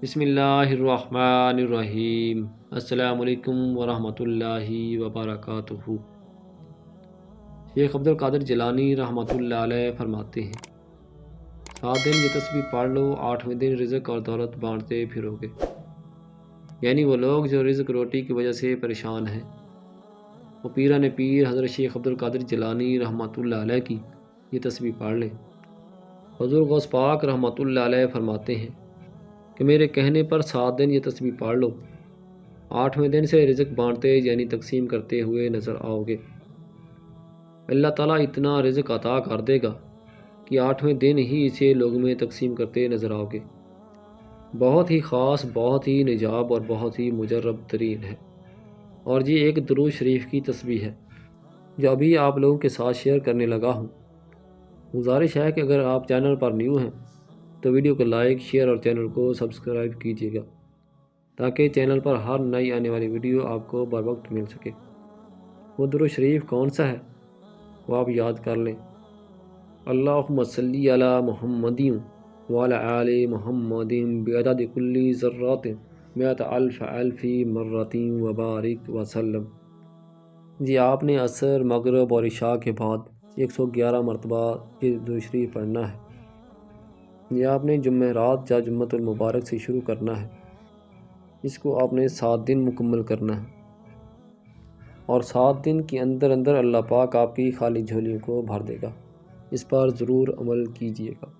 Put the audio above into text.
بسم اللہ الرحمن الرحیم۔ السلام علیکم ورحمۃ اللہ وبرکاتہ۔ شیخ عبد القادر جیلانی رحمۃ اللہ علیہ فرماتے ہیں 7 دن یہ تسبیح پڑھ لو، 8ویں دن رزق اور دولت بانٹتے پھرو گے۔ یعنی وہ لوگ جو رزق روٹی کی وجہ سے پریشان ہیں، وہ پیران پیر حضرت شیخ عبد القادر جیلانی رحمۃ اللہ علیہ کی یہ تسبیح پڑھ لیں۔ حضور غوث پاک رحمۃ اللہ علیہ فرماتے ہیں کہ میرے کہنے پر 7 دن یہ تسبیح پڑھ لو، 8ویں دن سے رزق بانٹتے یعنی تقسیم کرتے ہوئے نظر آؤ گے۔ اللہ تعالیٰ اتنا رزق عطا کر دے گا کہ 8ویں دن ہی اسے لوگوں میں تقسیم کرتے نظر آؤ گے۔ بہت ہی خاص، بہت ہی نجاب اور بہت ہی مجرب ترین ہے۔ اور یہ ایک درود شریف کی تسبیح ہے جو ابھی آپ لوگوں کے ساتھ شیئر کرنے لگا ہوں۔ گزارش ہے کہ اگر آپ چینل پر نیو ہیں تو ویڈیو کو لائک، شیئر اور چینل کو سبسکرائب کیجیے گا تاکہ چینل پر ہر نئی آنے والی ویڈیو آپ کو بر وقت مل سکے۔ وہ درود شریف کون سا ہے وہ آپ یاد کر لیں۔ اللہم صلی علی محمد وعلی آل محمد بعدد کل ذرات مئۃ الف الف مرۃ وبارک وسلم۔ جی آپ نے عصر، مغرب اور عشاء کے بعد 111 مرتبہ یہ درود شریف پڑھنا ہے۔ یہ آپ نے جمعرات یا جمعۃ المبارک سے شروع کرنا ہے۔ اس کو آپ نے 7 دن مکمل کرنا ہے اور 7 دن کے اندر اللہ پاک آپ کی خالی جھولیوں کو بھر دے گا۔ اس پر ضرور عمل کیجیے گا۔